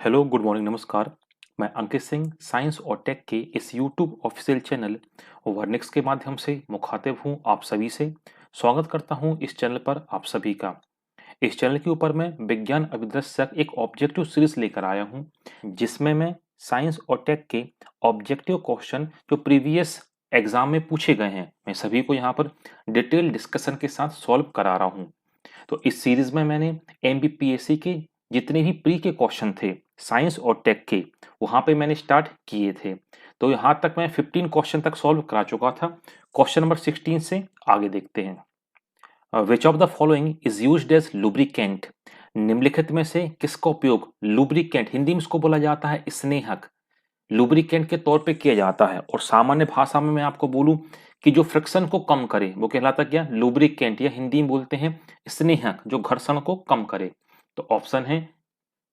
Hello, good morning, नमस्कार। मैं Ankit Singh science और टेक के इस यूट्यूब ऑफिशियल चैनल वर्निक्स के माध्यम से मुखातिब हूँ आप सभी से। स्वागत करता हूँ इस चैनल पर आप सभी का। इस चैनल के ऊपर मैं विज्ञान अभिदर्शक एक ऑब्जेक्टिव सीरीज लेकर आया हूँ, जिसमें मैं साइंस और टेक के ऑब्जेक्टिव क्वेश्चन जो प्रीवियस एग्जाम में पूछे गए हैं, मैं सभी को यहाँ पर डिटेल डिस्कशन के साथ सॉल्व करा रहा हूँ। तो इस सीरीज में मैंने एमपीपीएससी के जितने भी प्री के क्वेश्चन थे साइंस और टेक के, वहां पे मैंने स्टार्ट किए थे। तो यहाँ तक मैं 15 क्वेश्चन तक सॉल्व करा चुका था। क्वेश्चन नंबर 16 से आगे देखते हैं। Which of the following is used as lubricant? निम्नलिखित में से किसका उपयोग लुब्रिकेंट, हिंदी में इसको बोला जाता है स्नेहक, लुब्रिकेंट के तौर पे किया जाता है। और सामान्य भाषा में मैं आपको बोलूं कि जो फ्रिक्शन को कम करे वो कहलाता क्या? लुब्रिकेंट, या हिंदी में बोलते हैं स्नेहक, जो घर्षण को कम करे। तो ऑप्शन है,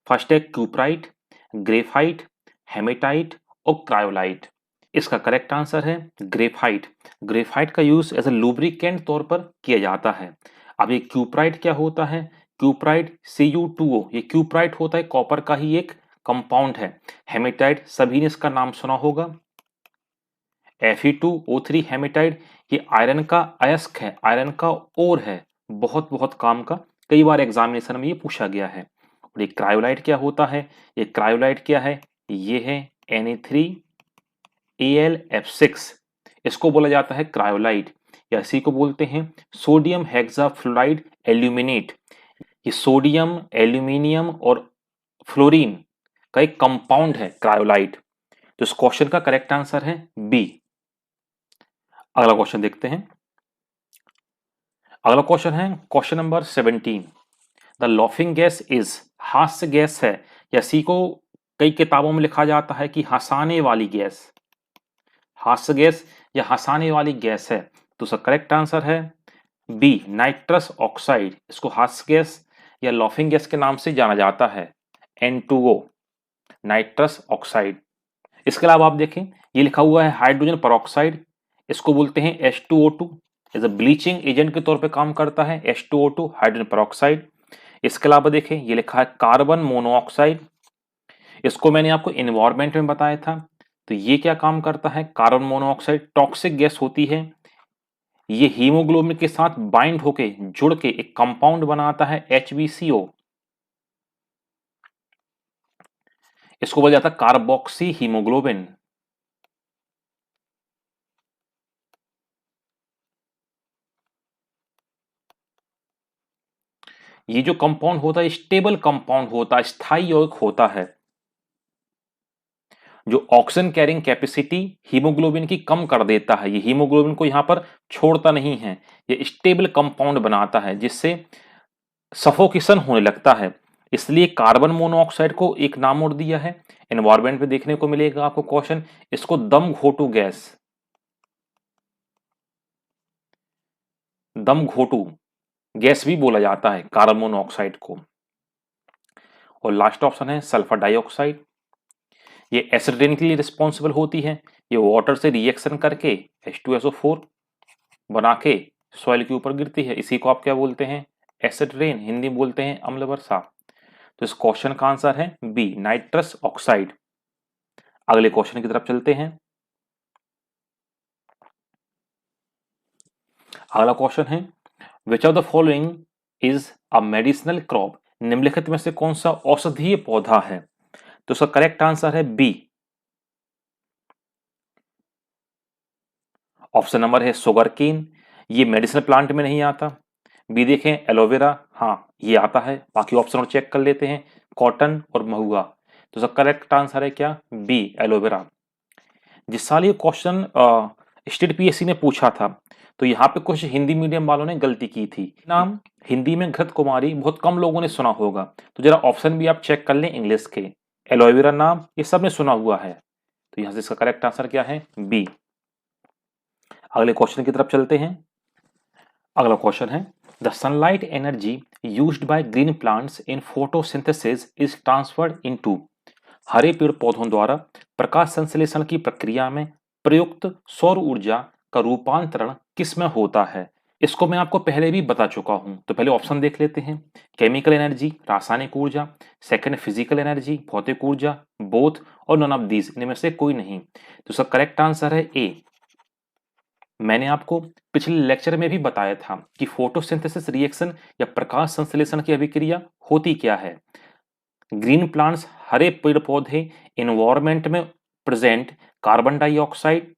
फर्स्ट है क्यूप्राइट, ग्रेफाइट, हेमेटाइट और क्रायोलाइट। इसका करेक्ट आंसर है ग्रेफाइट। ग्रेफाइट का यूज एज ए लुब्रिकेंट तौर पर किया जाता है। अब ये क्यूप्राइट क्या होता है? क्यूप्राइट Cu2O, ये क्यूप्राइट होता है कॉपर का ही एक कंपाउंड है। हेमेटाइट सभी ने इसका नाम सुना होगा, Fe2O3 हेमेटाइट, ये आयरन का अयस्क है, आयरन का ओर है, बहुत बहुत काम का, कई बार एग्जामिनेशन में ये पूछा गया है। और ये क्रायोलाइट क्या होता है? ये क्रायोलाइट क्या है? ये है Na3Al(F6), इसको बोला जाता है क्रायोलाइट, या इसी को बोलते हैं सोडियम हेक्साफ्लोराइड एल्यूमिनेट। ये सोडियम, एल्यूमिनियम और फ्लोरीन का एक कंपाउंड है क्रायोलाइट। तो इस क्वेश्चन का करेक्ट आंसर है बी। अगला क्वेश्चन देखते हैं। अगला क्वेश्चन है question number 17। The laughing gas is, हास्य गैस है, या इसी को कई किताबों में लिखा जाता है कि हंसाने वाली गैस, हास्य गैस या हंसाने वाली गैस है। तो उसका करेक्ट आंसर है बी, नाइट्रस ऑक्साइड। इसको हास्य गैस या लॉफिंग गैस के नाम से जाना जाता है, N2O, नाइट्रस ऑक्साइड। इसके अलावा आप देखें, ये लिखा हुआ है हाइड्रोजन परऑक्साइड, इसको बोलते हैं H2O2, as a bleaching agent के तौर पे काम करता है H2O2, हाइड्रोजन परऑक्साइड। इसके अलावा देखें, ये लिखा है कार्बन मोनोऑक्साइड, इसको मैंने आपको एनवायरमेंट में बताया था। तो ये क्या काम करता है? कार्बन मोनोऑक्साइड टॉक्सिक गैस होती है, ये हीमोग्लोबिन के साथ बाइंड होके जुड़ के एक कंपाउंड बनाता है HbCO, इसको बोला जाता है कार्बोक्सी हीमोग्लोबिन। ये जो कंपाउंड होता है स्टेबल कंपाउंड होता है, स्थायी यौगिक होता है, जो ऑक्सीजन कैरिंग कैपेसिटी हीमोग्लोबिन की कम कर देता है। ये हीमोग्लोबिन को यहां पर छोड़ता नहीं है, ये स्टेबल कंपाउंड बनाता है, जिससे सफोकेशन होने लगता है। इसलिए कार्बन मोनोऑक्साइड को एक नाम और दिया है। एनवायरमेंट में देखने को मिलेगा आपको क्वेश्चन, इसको दम घोटू गैस, दम घोटू गैस भी बोला जाता है कार्बन मोनोऑक्साइड को। और लास्ट ऑप्शन है सल्फर डाइऑक्साइड, ये एसिड रेन के लिए रिस्पॉन्सिबल होती है। ये वाटर से रिएक्शन करके H2SO4 बना के सॉइल के ऊपर गिरती है, इसी को आप क्या बोलते हैं? एसिड रेन, हिंदी में बोलते हैं अम्ल वर्षा। तो इस क्वेश्चन का आंसर है बी, नाइट्रस ऑक्साइड। अगले क्वेश्चन की तरफ चलते हैं। अगला क्वेश्चन है, विच of the following is a medicinal crop? निम्नलिखित में से कौन सा औषधीय पौधा है? तो इसका करेक्ट आंसर है बी, ऑप्शन नंबर है शुगर केन, ये मेडिसिनल प्लांट में नहीं आता। बी देखें एलोवेरा, हाँ ये आता है। बाकी ऑप्शन और चेक कर लेते हैं, कॉटन और महुआ। तो इसका करेक्ट आंसर है क्या? B, aloe vera. जिस साल ये क्वेश्चन स्टेट पीएससी ने पूछा था, तो यहाँ पे कुछ हिंदी मीडियम वालों ने गलती की थी। नाम हिंदी में घृत कुमारी बहुत कम लोगों ने सुना होगा, तो जरा ऑप्शन भी आप चेक कर लें इंग्लिश के। एलोवेरा नाम ये सब ने सुना हुआ है, तो यहाँ से इसका करेक्ट आंसर क्या है? बी। अगले क्वेश्चन की तरफ चलते हैं। अगला क्वेश्चन है, the sunlight energy used by green plants in photosynthesis is transferred into. हरे पेड़ पौधों द्वारा प्रकाश संश्लेषण की प्रक्रिया में प्रयुक्त सौर ऊर्जा का रूपांतरण किस में होता है? इसको मैं आपको पहले भी बता चुका हूं, तो पहले ऑप्शन देख लेते हैं। केमिकल एनर्जी, रासायनिक ऊर्जा, सेकंड फिजिकल एनर्जी, भौतिक ऊर्जा, बोथ और नन ऑफ दीज, इनमें से कोई नहीं। तो इसका करेक्ट आंसर है ए। मैंने आपको पिछले लेक्चर में भी बताया था कि फोटोसिंथेसिस रिएक्शन या प्रकाश संश्लेषण की अभिक्रिया होती क्या है। ग्रीन प्लांट्स, हरे पेड़ पौधे इन्वायरमेंट में प्रेजेंट कार्बन डाइऑक्साइड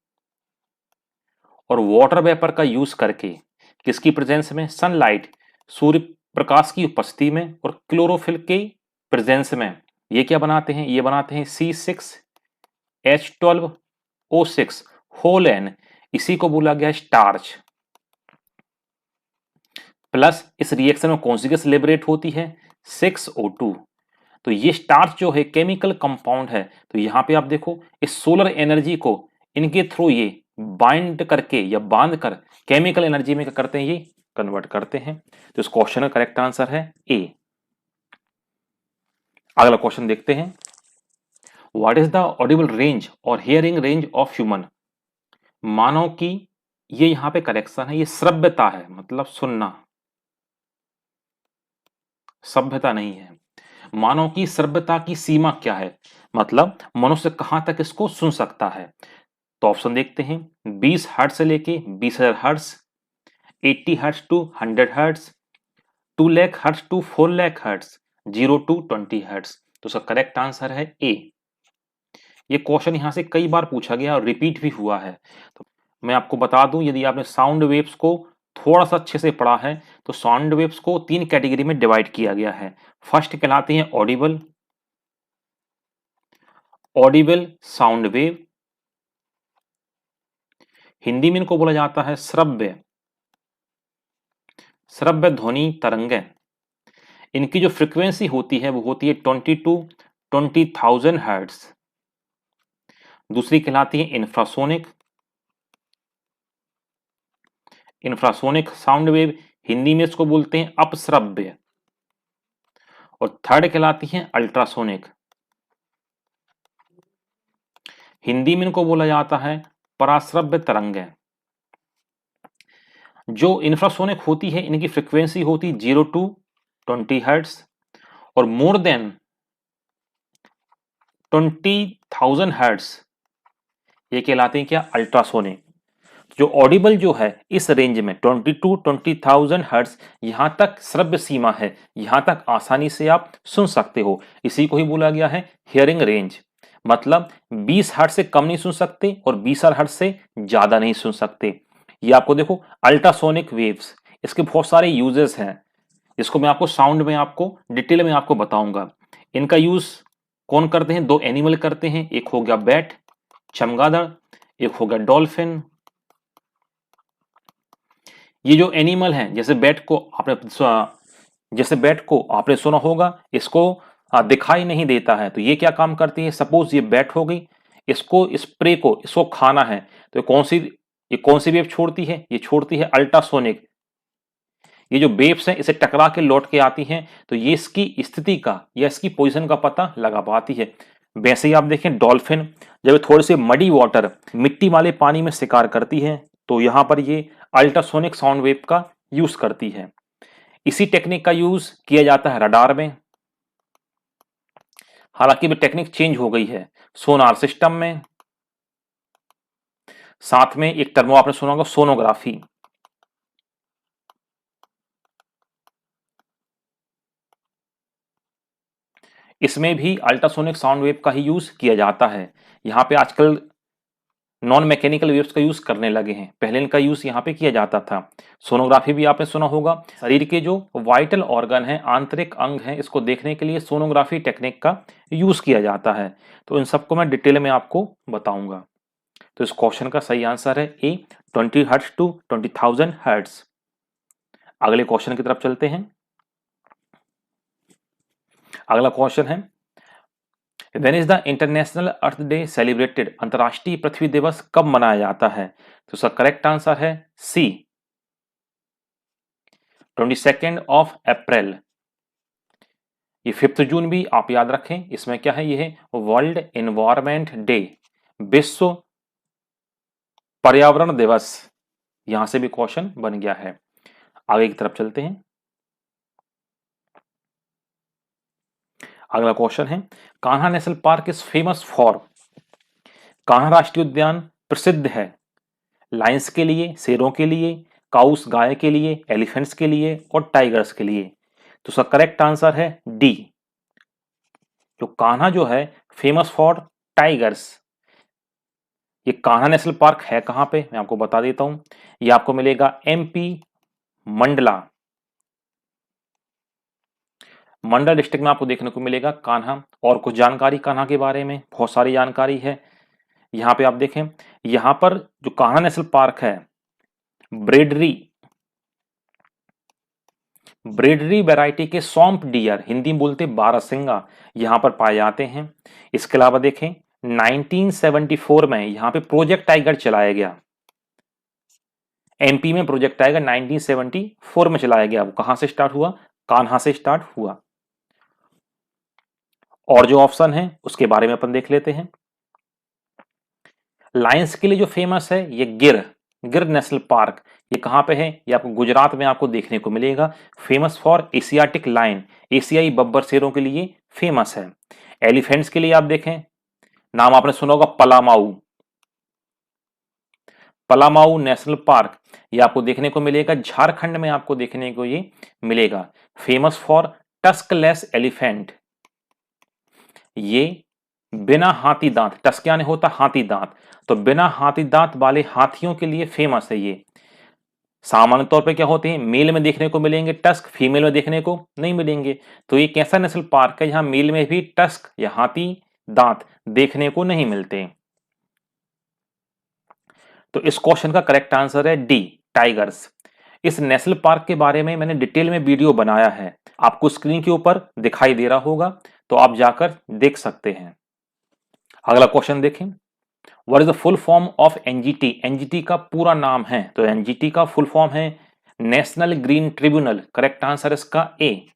और वाटर वेपर का यूज करके, किसकी प्रेजेंस में, सनलाइट, सूर्य प्रकाश की उपस्थिति में और क्लोरोफिल के प्रेजेंस में, ये क्या बनाते हैं, ये बनाते हैं C6H12O6 होल एन, इसी को बोला गया स्टार्च। प्लस इस रिएक्शन में कौन सी गैस लिबरेट होती है, 6O2। तो ये स्टार्च जो है केमिकल कंपाउंड है। तो यहां पे आप देखो इस सोलर एनर्जी को इनके थ्रू ये बाइंड करके या बांध कर केमिकल एनर्जी में क्या करते हैं, ये कन्वर्ट करते हैं। तो इस क्वेश्चन का करेक्ट आंसर है ए। अगला क्वेश्चन देखते हैं। What is the Audible range और हियरिंग रेंज ऑफ ह्यूमन। मानव की, ये यहां पे करेक्शन है, ये श्रव्यता है, मतलब सुनना, सभ्यता नहीं है। मानव की श्रव्यता की सीमा क्या है, मतलब मनुष्य कहां तक इसको सुन सकता है। तो ऑप्शन देखते हैं। 20 हर्ट्ज से लेके 20,000 hertz, 80 hertz to 100 hertz, 2 lakh hertz to 4 lakh hertz, 0 to 20 hertz. तो उसका करेक्ट आंसर है ए। ये क्वेश्चन यहां से कई बार पूछा गया और रिपीट भी हुआ है। तो मैं आपको बता दूं, यदि आपने साउंड वेव्स को थोड़ा सा अच्छे से पढ़ा है तो साउंड वेव्स को 3 कैटेगरी में डिवाइड किया गया है। फर्स्ट कहलाती है Audible, Audible sound wave, Hindi में इनको बोला जाता है श्रव्य, श्रव्य ध्वनि तरंगें। इनकी जो फ्रीक्वेंसी होती है वो होती है 20 टू 20,000 हर्ट्ज। दूसरी कहलाती है infrasonic, infrasonic sound wave, Hindi में इसको बोलते हैं अपश्रव्य। और थर्ड कहलाती है अल्ट्रासोनिक, हिंदी में इनको बोला जाता है पराश्रव्य तरंगें। जो इंफ्रासोनिक होती है इनकी फ्रीक्वेंसी होती 0 टू 20 हर्ट्ज और मोर देन 20,000 हर्ट्ज, ये कहलाते हैं क्या, अल्ट्रासोनिक। जो ऑडिबल जो है इस रेंज में 20 टू 20,000 हर्ट्ज, यहां तक श्रव्य सीमा है, यहां तक आसानी से आप सुन सकते हो। इसी को ही बोला गया है हियरिंग रेंज, मतलब 20 हर्ट्ज से कम नहीं सुन सकते और 20,000 हर्ट्ज से ज्यादा नहीं सुन सकते। ये आपको देखो अल्ट्रासोनिक वेव्स, इसके बहुत सारे यूजेस हैं, इसको मैं आपको साउंड में आपको डिटेल में आपको बताऊंगा। इनका यूज कौन करते हैं, दो एनिमल करते हैं, एक हो गया बैट, चमगादड़, एक हो गया डॉल्फिन। ये जो एनिमल हैं, जैसे बैट को आपने सुना होगा, इसको दिखाई नहीं देता है, तो ये क्या काम करती है, सपोज ये बैट हो गई, इसको स्प्रे को इसको खाना है, तो ये कौन सी वेव छोड़ती है, ये छोड़ती है अल्ट्रासोनिक। ये जो वेव्स हैं इसे टकरा के लौट के आती हैं, तो ये इसकी स्थिति का या इसकी पोजीशन का पता लगा पाती है। वैसे ही आप देखें डॉल्फिन, जब थोड़े से मडी वाटर, मिट्टी वाले पानी में शिकार करती है, तो यहां पर ये अल्ट्रासोनिक साउंड वेव का यूज करती है। इसी टेक्निक का यूज किया जाता है रडार में, हालांकि टेक्निक चेंज हो गई है, सोनार सिस्टम में, साथ में एक टर्म आपने सुना होगा सोनोग्राफी। इसमें भी अल्ट्रासोनिक साउंड वेव का ही यूज किया जाता है। यहाँ पे आजकल नॉन मैकेनिकल वेव्स का यूज करने लगे हैं, पहले इनका यूज यहाँ पे किया जाता था। सोनोग्राफी भी आपने सुना होगा, शरीर के जो वाइटल ऑर्गन है, आंतरिक अंग है, इसको देखने के लिए सोनोग्राफी टेक्निक का यूज किया जाता है। तो इन सबको मैं डिटेल में आपको बताऊंगा। तो इस क्वेश्चन का सही आंसर है ए, 20 हर्ट्ज टू 20,000 हर्ट्ज। अगले क्वेश्चन की तरफ चलते हैं। अगला क्वेश्चन है, when is the international earth day celebrated, अंतर्राष्ट्रीय पृथ्वी दिवस कब मनाया जाता है। तो उसका करेक्ट आंसर है सी, 22 ऑफ अप्रैल। ये 5 जून भी आप याद रखें, इसमें क्या है, ये है वर्ल्ड एनवायरमेंट डे, विश्व पर्यावरण दिवस। यहां से भी क्वेश्चन बन गया है। आगे की तरफ चलते हैं। अगला क्वेश्चन है, Kanha national park is famous for. Kanha राष्ट्रीय उद्यान प्रसिद्ध है लायंस के लिए, शेरों के लिए, काउस गाय के लिए, एलिफेंट्स के लिए और टाइगर्स के लिए। तो उसका करेक्ट आंसर है डी। जो कान्हा जो है फेमस फॉर टाइगर्स। ये कान्हा नेशनल पार्क है कहां पे, मैं आपको बता देता हूं। ये आपको मिलेगा एमपी मंडला, मंडला डिस्ट्रिक्ट में आपको देखने को मिलेगा कान्हा। और कुछ जानकारी कान्हा के बारे में, बहुत सारी जानकारी है। यहाँ पे आप देखें, यहाँ पर जो कान्हा नेशनल पार्क है, ब्रेडरी ब्रेडरी वैरायटी के सौंप डियर, हिंदी में बोलते बारहसिंगा, यहाँ पर पाए जाते हैं। इसके अलावा देखें 1974 में यहाँ पे प्रोजेक्ट टाइगर चलाया गया। एमपी में प्रोजेक्ट टाइगर 1974 में चलाया गया। वो कहां से स्टार्ट हुआ, कान्हा से स्टार्ट हुआ। और जो ऑप्शन है उसके बारे में अपन देख लेते हैं। लायंस के लिए जो फेमस है ये गिर गिर नेशनल पार्क, ये कहां पे है, ये आपको गुजरात में आपको देखने को मिलेगा। फेमस फॉर एशियाटिक लायन, एशियाई बब्बर शेरों के लिए फेमस है। एलिफेंट्स के लिए आप देखें, नाम आपने सुना होगा पलामाऊ, पलामाऊ नेशनल पार्क, ये आपको देखने को मिलेगा झारखंड में, आपको देखने को ये मिलेगा। फेमस फॉर टस्कलेस एलिफेंट, ये बिना हाथी दांत, टस्क यानी होता हाथी दांत, तो बिना हाथी दांत वाले हाथियों के लिए फेमस है ये। सामान्य तौर पे क्या होते हैं, मेल में देखने को मिलेंगे टस्क, फीमेल में देखने को नहीं मिलेंगे। तो ये कैसा नेशनल पार्क है जहां मेल में भी टस्क या हाथी दांत देखने को नहीं मिलते। तो इस क्वेश्चन का करेक्ट आंसर है डी, टाइगर्स। इस नेशनल पार्क के बारे में मैंने डिटेल में वीडियो बनाया है, आपको स्क्रीन के ऊपर दिखाई दे रहा होगा, तो आप जाकर देख सकते हैं। अगला क्वेश्चन देखें, what is the full form of NGT. NGT का पूरा नाम है, तो एनजीटी का फुल फॉर्म है national green tribunal. Correct answer इसका ए।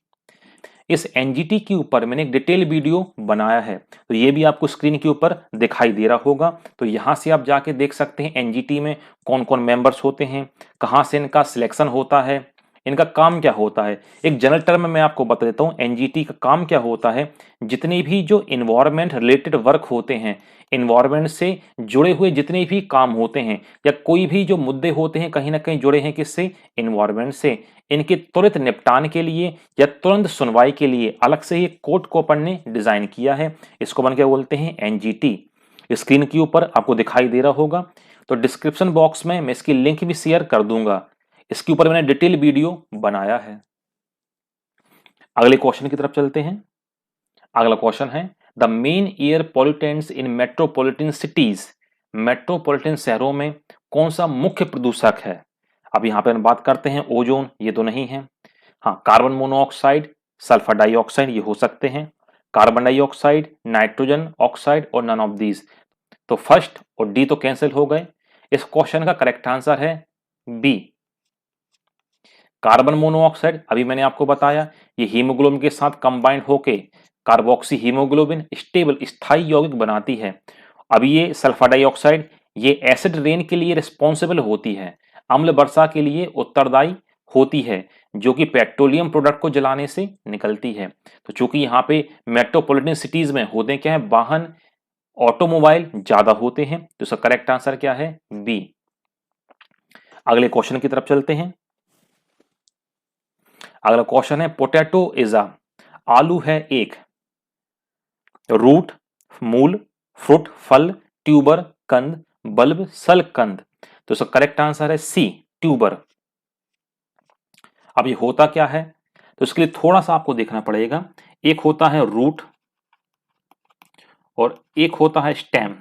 इस एनजीटी के ऊपर मैंने एक डिटेल वीडियो बनाया है, तो ये भी आपको स्क्रीन के ऊपर दिखाई दे रहा होगा। तो यहां से आप जाके देख सकते हैं एनजीटी में कौन कौन मेंबर्स होते हैं, कहां से इनका सिलेक्शन होता है, इनका काम क्या होता है। एक जनरल टर्म में मैं आपको बता देता हूं एनजीटी का काम क्या होता है। जितने भी जो इन्वायरमेंट रिलेटेड वर्क होते हैं, इन्वायरमेंट से जुड़े हुए जितने भी काम होते हैं या कोई भी जो मुद्दे होते हैं कहीं ना कहीं जुड़े हैं किससे, इन्वायरमेंट से, इनके त्वरित निपटान के लिए या तुरंत सुनवाई के लिए अलग से ही कोर्ट को अपन ने डिजाइन किया है। इसको अपन क्या बोलते हैं, एनजीटी। स्क्रीन के ऊपर आपको दिखाई दे रहा होगा, तो डिस्क्रिप्शन बॉक्स में मैं इसकी लिंक भी शेयर कर दूंगा। इसके ऊपर मैंने डिटेल वीडियो बनाया है। अगले क्वेश्चन की तरफ चलते हैं। अगला क्वेश्चन है, the main air pollutants in metropolitan cities. Metropolitan शहरों में कौन सा मुख्य प्रदूषक है। अब यहां पर हम बात करते हैं ओजोन, ये तो नहीं है। हाँ, कार्बन मोनोऑक्साइड, सल्फर डाइऑक्साइड ये हो सकते हैं, कार्बन डाइऑक्साइड, नाइट्रोजन ऑक्साइड और नन ऑफ दीज। तो फर्स्ट और डी तो कैंसिल हो गए। इस क्वेश्चन का करेक्ट आंसर है बी, कार्बन मोनोऑक्साइड। अभी मैंने आपको बताया ये हीमोग्लोबिन के साथ कंबाइंड होके कार्बोक्सी हीमोग्लोबिन स्टेबल स्थायी यौगिक बनाती है। अभी ये सल्फर डाइऑक्साइड ये एसिड रेन के लिए रिस्पॉन्सिबल होती है, अम्ल वर्षा के लिए उत्तरदायी होती है, जो कि पेट्रोलियम प्रोडक्ट को जलाने से निकलती है। तो चूंकि यहाँ पे मेट्रोपॉलिटन सिटीज में होते क्या है, वाहन ऑटोमोबाइल ज्यादा होते हैं, तो इसका करेक्ट आंसर क्या है, बी। अगले क्वेश्चन की तरफ चलते हैं। अगला क्वेश्चन है, पोटैटो इज अ, आलू है एक, रूट मूल, फ्रूट फल, ट्यूबर कंद, बल्ब सल कंद। तो इसका करेक्ट आंसर है सी, ट्यूबर। अब ये होता क्या है, तो इसके लिए थोड़ा सा आपको देखना पड़ेगा। एक होता है रूट और एक होता है स्टेम।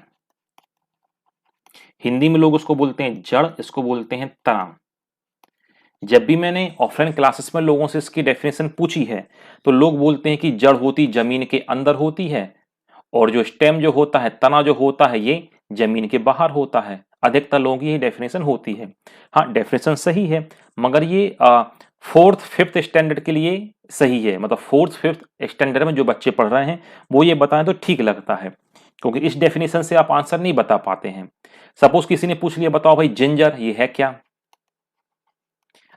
हिंदी में लोग उसको बोलते हैं जड़, इसको बोलते हैं तना। जब भी मैंने ऑफलाइन क्लासेस में लोगों से इसकी डेफिनेशन पूछी है, तो लोग बोलते हैं कि जड़ होती जमीन के अंदर होती है और जो स्टेम जो होता है, तना जो होता है, ये जमीन के बाहर होता है। अधिकतर लोगों की यही डेफिनेशन होती है। हाँ, डेफिनेशन सही है, मगर ये फोर्थ फिफ्थ स्टैंडर्ड के लिए सही है। मतलब फोर्थ फिफ्थ स्टैंडर्ड में जो बच्चे पढ़ रहे हैं वो ये बताएं तो ठीक लगता है, क्योंकि इस डेफिनेशन से आप आंसर नहीं बता पाते हैं। सपोज किसी ने पूछ लिया, बताओ भाई जिंजर ये है क्या,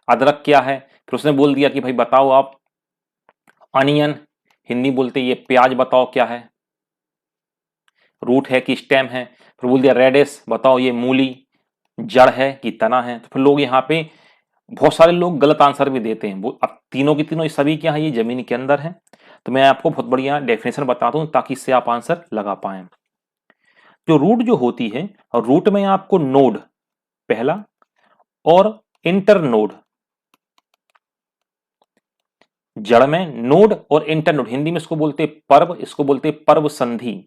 अदरक क्या है, फिर उसने बोल दिया कि भाई बताओ आप अनियन, हिंदी बोलते ये प्याज, बताओ क्या है, रूट है कि स्टेम है। फिर बोल दिया रेडिस, बताओ ये मूली, जड़ है कि तना है। तो फिर लोग यहाँ पे बहुत सारे लोग गलत आंसर भी देते हैं। वो अब तीनों की तीनों सभी क्या है, ये जमीन के अंदर है। तो मैं आपको बहुत बढ़िया डेफिनेशन बताता हूँ ताकि इससे आप आंसर लगा पाए। जो रूट जो होती है, और रूट में आपको नोड पहला और इंटर नोड, जड़ में नोड और इंटर नोड, हिंदी में इसको बोलते पर्व, इसको बोलते पर्व संधि।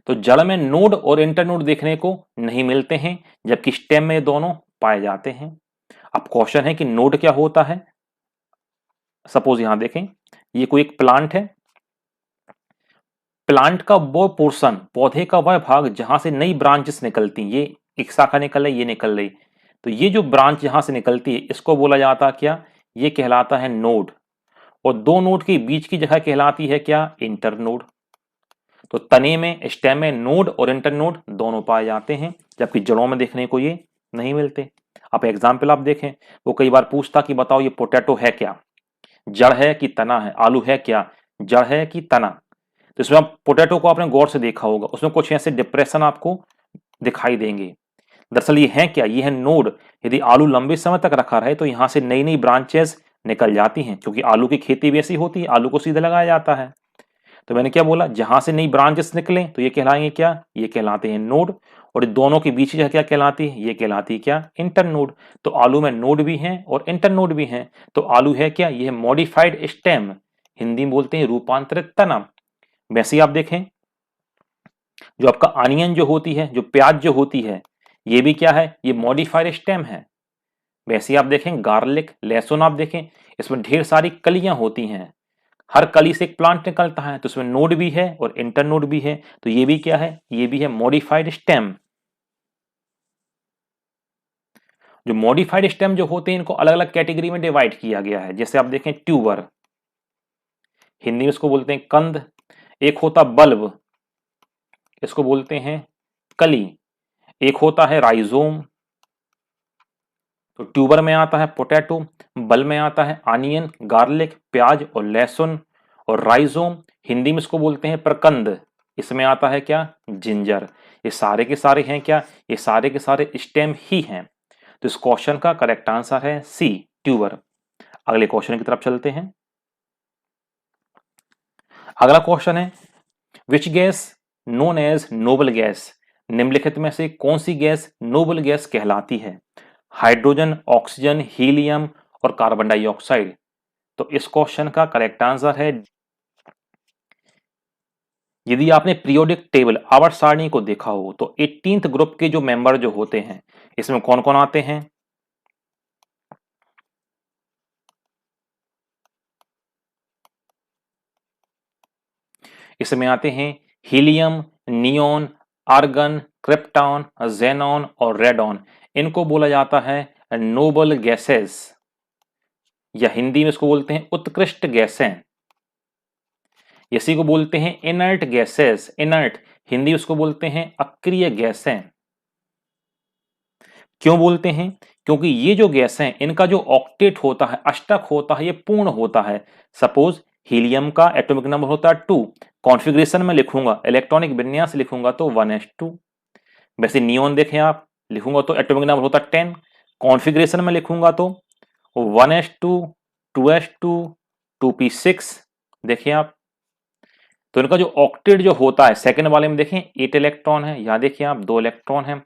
तो जड़ में नोड और इंटर नोड देखने को नहीं मिलते हैं, जबकि स्टेम में दोनों पाए जाते हैं। अब क्वेश्चन है कि नोड क्या होता है। सपोज यहां देखें, ये कोई एक प्लांट है, प्लांट का वो पोर्शन, पौधे का वह भाग जहां से नई ब्रांचेस निकलती, ये एक शाखा निकल रही, ये निकल रही, तो ये जो ब्रांच यहां से निकलती है इसको बोला जाता क्या, ये कहलाता है नोड। और दो नोड के बीच की जगह कहलाती है क्या, इंटर नोड। तो तने में, स्टेम में नोड और इंटर नोड दोनों पाए जाते हैं, जबकि जड़ों में देखने को ये नहीं मिलते। आप एग्जाम्पल आप देखें, वो कई बार पूछता कि बताओ ये पोटैटो है क्या, जड़ है कि तना है, आलू है क्या, जड़ है कि तना। तो इसमें आप पोटैटो को आपने गौर से देखा होगा, उसमें कुछ ऐसे डिप्रेशन आपको दिखाई देंगे। दरअसल ये है क्या, ये है नोड। यदि आलू लंबे समय तक रखा रहे तो यहां से नई नई ब्रांचेस निकल जाती हैं, क्योंकि आलू की खेती भी ऐसी होती है, आलू को सीधे लगाया जाता है। तो मैंने क्या बोला, जहां से नई ब्रांचेस निकले तो ये कहलाएंगे क्या, ये कहलाते हैं नोड। और दोनों के बीच की क्या कहलाती है, ये कहलाती है क्या, इंटर नोड। तो आलू में नोड भी हैं और इंटर नोड भी हैं। तो आलू है क्या, ये है मॉडिफाइड स्टेम, हिंदी में बोलते हैं रूपांतरित तना। वैसे ही आप देखें, जो आपका अनियन जो होती है, जो प्याज जो होती है, ये भी क्या है, ये मॉडिफाइड स्टेम है। वैसे ही आप देखें गार्लिक, लहसुन आप देखें, इसमें ढेर सारी कलियां होती हैं, हर कली से एक प्लांट निकलता है, तो इसमें नोड भी है और इंटर नोड भी है। तो ये भी क्या है, ये भी है मॉडिफाइड स्टेम। जो मॉडिफाइड स्टेम जो होते हैं इनको अलग अलग कैटेगरी में डिवाइड किया गया है। जैसे आप देखें ट्यूबर, हिंदी में इसको बोलते हैं कंद। एक होता बल्ब, इसको बोलते हैं कली। एक होता है राइजोम। तो ट्यूबर में आता है पोटैटो, बल्ब में आता है अनियन, गार्लिक, प्याज और लहसुन। और राइजोम, हिंदी में इसको बोलते हैं प्रकंद, इसमें आता है क्या, जिंजर। ये सारे के सारे हैं क्या, ये सारे के सारे स्टेम ही हैं। तो इस क्वेश्चन का करेक्ट आंसर है सी, ट्यूबर। अगले क्वेश्चन की तरफ चलते हैं। अगला क्वेश्चन है, which gas known as noble gas, निम्नलिखित में से कौन सी गैस नोबल गैस कहलाती है। हाइड्रोजन, ऑक्सीजन, हीलियम और कार्बन डाइऑक्साइड। तो इस क्वेश्चन का करेक्ट आंसर है, यदि आपने पीरियोडिक टेबल आवर्त सारणी को देखा हो तो 18th ग्रुप के जो मेंबर जो होते हैं, इसमें कौन कौन आते हैं। इसमें आते हैं helium, neon, argon, krypton, xenon और रेडॉन। इनको बोला जाता है नोबल गैसेस, या हिंदी में इसको बोलते हैं उत्कृष्ट गैसें। इसी को बोलते हैं इनर्ट गैसेस, इनर्ट, हिंदी उसको बोलते हैं अक्रिय गैसें। क्यों बोलते हैं, क्योंकि ये जो गैस हैं इनका जो ऑक्टेट होता है, अष्टक होता है, ये पूर्ण होता है। सपोज हीलियम का एटॉमिक नंबर होता है 2, कॉन्फ़िगरेशन में लिखूंगा, इलेक्ट्रॉनिक विन्यास लिखूंगा तो 1s2। वैसे नियोन देखें आप, लिखूंगा तो एटॉमिक नंबर होता है 10, कॉन्फ़िगरेशन में लिखूंगा तो 1s2, 2s2, 2p6। देखिए आप, तो इनका जो ऑक्टेट जो होता है, सेकंड वाले में देखें 8 इलेक्ट्रॉन है, यहां देखिए आप 2 इलेक्ट्रॉन है।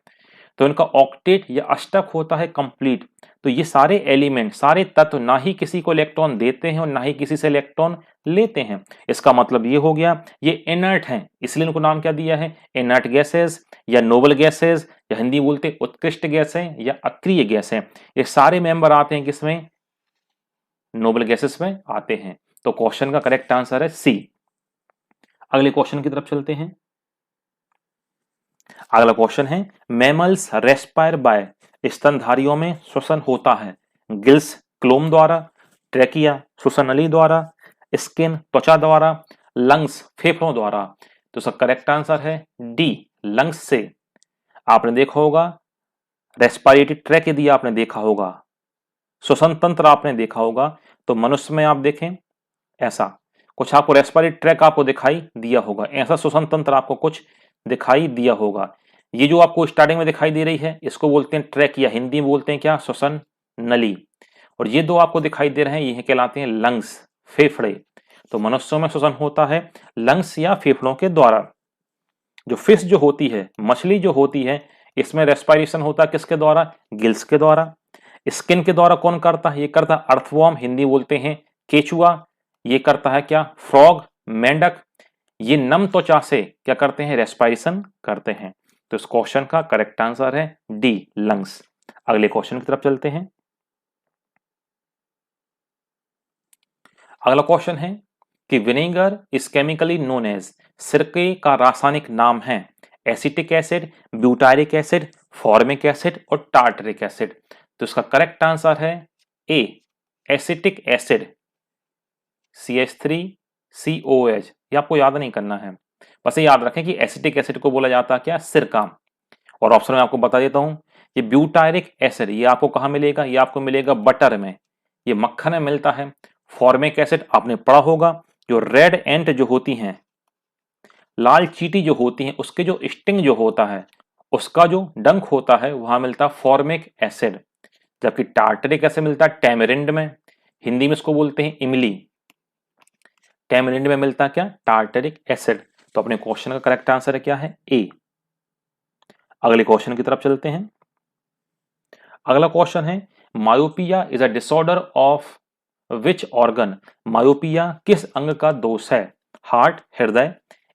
तो इनका ऑक्टेट या अष्टक होता है कंप्लीट। तो ये सारे एलिमेंट, सारे तत्व ना ही किसी को इलेक्ट्रॉन देते हैं और ना ही किसी से इलेक्ट्रॉन लेते हैं। इसका मतलब ये हो गया, ये इनर्ट हैं, इसलिए इनको नाम क्या दिया है, इनर्ट गैसेस या नोबल गैसेस, या हिंदी बोलते हैं उत्कृष्ट गैसें या अक्रिय गैसें। ये सारे मेंबर आते हैं किसमें, नोबल गैसेस में आते हैं। तो क्वेश्चन का करेक्ट आंसर है सी। अगले क्वेश्चन की तरफ चलते हैं। अगला क्वेश्चन है, मैमल्स रेस्पायर बाय, स्तनधारियों में श्वसन होता है गिल्स क्लोम द्वारा, ट्रेकिया श्वसन नली द्वारा, स्किन त्वचा द्वारा, लंग्स फेफड़ों द्वारा। तो इसका करेक्ट आंसर है डी, लंग्स से। आपने देखा होगा रेस्पिरेटरी ट्रैक यदि आपने देखा होगा, श्वसन तंत्र आपने देखा होगा, तो मनुष्य में आप देखें ऐसा कुछ आपको रेस्पिरेटरी ट्रैक आपको दिखाई दिया होगा, ऐसा श्वसन तंत्र आपको कुछ दिखाई दिया होगा। ये जो आपको स्टार्टिंग में दिखाई दे रही है इसको बोलते हैं ट्रैक, या हिंदी में बोलते हैं क्या, श्वसन नली। और ये दो आपको दिखाई दे रहे हैं ये कहलाते हैं लंग्स, फेफड़े। तो मनुष्यों में श्वसन होता है लंग्स या फेफड़ों के द्वारा। जो फिश जो होती है, मछली जो होती है, इसमें रेस्पिरेशन होता है किसके द्वारा, गिल्स के द्वारा। स्किन के द्वारा कौन करता है, ये करता है अर्थवॉर्म, हिंदी बोलते हैं केचुआ। ये करता है क्या, फ्रॉग, मेंढक। ये नम त्वचा से क्या करते हैं, रेस्पिरेशन करते हैं। तो इस क्वेश्चन का करेक्ट आंसर है डी, लंग्स। अगले क्वेश्चन की तरफ चलते हैं। अगला क्वेश्चन है कि vinegar is chemically known as, सिरके का रासायनिक नाम है acetic acid, butyric acid, formic acid और टार्टरिक एसिड। तो इसका करेक्ट आंसर है ए, एसिटिक एसिड, CH3COH। ये आपको याद नहीं करना है, बस ये याद रखें कि एसिटिक एसिड को बोला जाता है क्या, सिरका। और ऑप्शन में आपको बता देता हूं, ये ब्यूटारिक एसिड ये आपको कहां मिलेगा, ये आपको मिलेगा बटर में, ये मक्खन में मिलता है। फॉर्मिक एसिड आपने पढ़ा होगा, जो रेड एंट जो होती हैं, लाल चींटी जो होती हैं, उसके जो स्टिंग जो होता है, उसका जो डंक होता है वहां मिलता फॉर्मिक एसिड। जबकि टार्टरिक एसिड मिलता है टैमरिंड में, हिंदी में इसको बोलते हैं इमली। टैमरिंड में मिलता क्या, टार्टरिक एसिड। तो अपने क्वेश्चन का करेक्ट आंसर क्या है, ए। अगले क्वेश्चन की तरफ चलते हैं। अगला क्वेश्चन है myopia is a disorder of which organ, myopia किस अंग का दोष है, हार्ट, हृदय,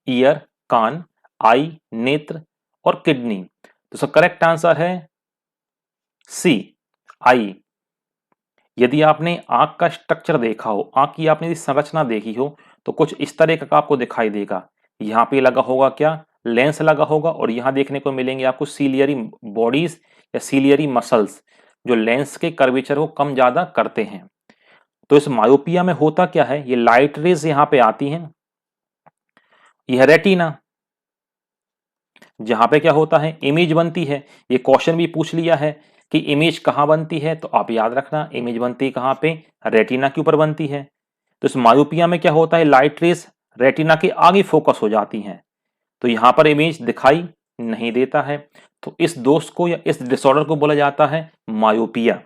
ईयर, कान, आई, नेत्र और किडनी। तो इसका करेक्ट आंसर है सी, आई। यदि आपने आंख का स्ट्रक्चर देखा हो, आंख की आपने यदि संरचना देखी हो, तो कुछ इस तरह का आपको दिखाई देगा। यहाँ पे लगा होगा क्या, लेंस लगा होगा, और यहाँ देखने को मिलेंगे आपको सीलियरी बॉडीज या सीलियरी मसल्स, जो लेंस के कर्वेचर को कम ज्यादा करते हैं। तो इस मायोपिया में होता क्या है, ये लाइट रेज यहाँ पे आती हैं, यह रेटिना, जहां पे क्या होता है, इमेज बनती है। ये क्वेश्चन भी पूछ लिया है कि इमेज कहां बनती है, तो आप याद रखना इमेज बनती है कहां पे, रेटिना के ऊपर बनती है। तो इस मायोपिया में क्या होता है, लाइट रेस रेटिना के आगे फोकस हो जाती हैं, तो यहां पर इमेज दिखाई नहीं देता है। तो इस दोष को या इस डिसऑर्डर को बोला जाता है मायोपिया।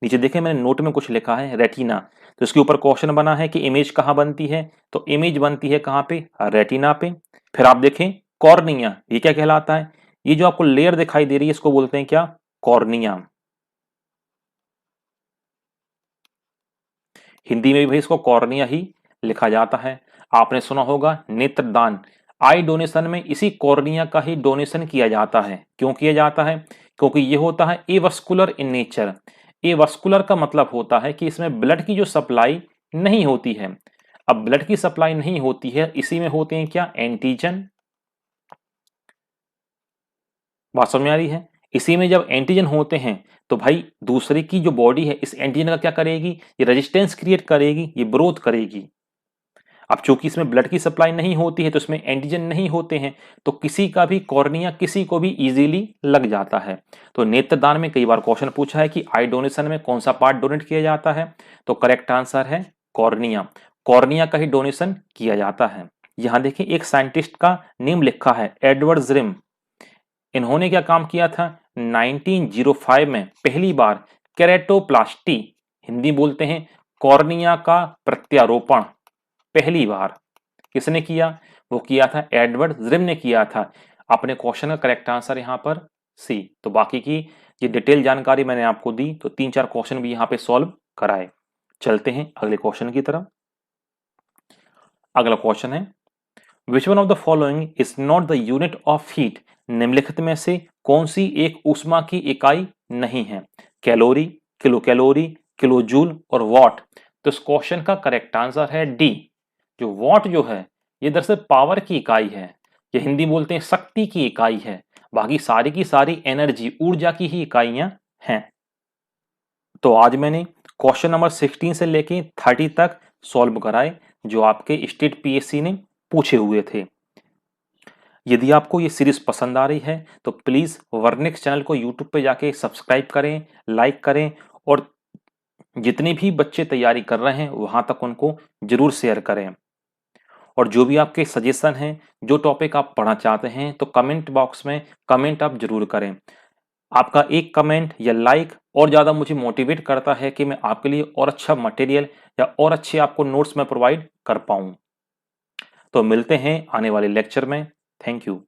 नीचे देखें मैंने नोट में कुछ लिखा है रेटिना, तो इसके ऊपर क्वेश्चन बना है कि इमेज कहां बनती है, तो इमेज बनती है कहां पे, रेटिना पे। फिर आप देखें कॉर्निया, ये क्या कहलाता है, ये जो आपको लेयर दिखाई दे रही है इसको बोलते हैं क्या, कॉर्निया। हिंदी में भी भाई इसको कॉर्निया ही लिखा जाता है। आपने सुना होगा नेत्रदान, आई डोनेशन में इसी कॉर्निया का ही डोनेशन किया जाता है। क्यों किया जाता है, क्योंकि ये होता है एवस्कुलर इन नेचर। एवस्कुलर का मतलब होता है कि इसमें ब्लड की जो सप्लाई नहीं होती है। अब ब्लड की सप्लाई नहीं होती है, इसी में होते हैं क्या, एंटीजन। बात समझ में आ रही है, इसी में जब एंटीजन होते हैं तो भाई दूसरे की जो बॉडी है इस एंटीजन का क्या करेगी, ये रेजिस्टेंस क्रिएट करेगी, ये विरोध करेगी। अब चूंकि इसमें ब्लड की सप्लाई नहीं होती है तो इसमें एंटीजन नहीं होते हैं, तो किसी का भी कॉर्निया किसी को भी इजीली लग जाता है। तो नेत्रदान में कई बार क्वेश्चन पूछा है कि आई डोनेशन में कौन सा पार्ट डोनेट किया जाता है, तो करेक्ट आंसर है कॉर्निया। कॉर्निया का ही डोनेशन किया जाता है। यहां देखिए एक साइंटिस्ट का नेम लिखा है, एडवर्ड जिम। इन्होंने क्या काम किया था, 1905 में पहली बार केरेटोप्लास्टी, हिंदी बोलते हैं कॉर्निया का प्रत्यारोपण, पहली बार किसने किया, वो किया था एडवर्ड जिम ने किया था। अपने क्वेश्चन का करेक्ट आंसर यहाँ पर सी। तो बाकी की ये डिटेल जानकारी मैंने आपको दी, तो 3-4 क्वेश्चन भी यहाँ पे सॉल्व कराए। चलते हैं अगले क्वेश्चन की तरफ। अगला क्वेश्चन है which one of the following is not the unit of heat, निम्नलिखित में से कौन सी एक ऊष्मा की इकाई नहीं है, calorie, kilo calorie, kilo joule और वॉट। तो इस क्वेश्चन का करेक्ट आंसर है डी। जो वॉट जो है ये दरअसल पावर की इकाई है, ये हिंदी बोलते हैं शक्ति की इकाई है। बाकी सारी की सारी एनर्जी, ऊर्जा की ही इकाइयां हैं। तो आज मैंने क्वेश्चन नंबर 16 से लेके 30 तक सॉल्व कराए, जो आपके स्टेट पीएससी ने पूछे हुए थे। यदि आपको ये सीरीज पसंद आ रही है तो प्लीज़ वर्नेक्स चैनल को यूट्यूब पे जाके सब्सक्राइब करें, लाइक करें और जितने भी बच्चे तैयारी कर रहे हैं वहां तक उनको जरूर शेयर करें। और जो भी आपके सजेशन हैं, जो टॉपिक आप पढ़ना चाहते हैं, तो कमेंट बॉक्स में कमेंट आप जरूर करें। आपका एक कमेंट या लाइक और ज़्यादा मुझे मोटिवेट करता है कि मैं आपके लिए और अच्छा मटेरियल या और अच्छे आपको नोट्स में प्रोवाइड कर पाऊँ। तो मिलते हैं आने वाले लेक्चर में। Thank you.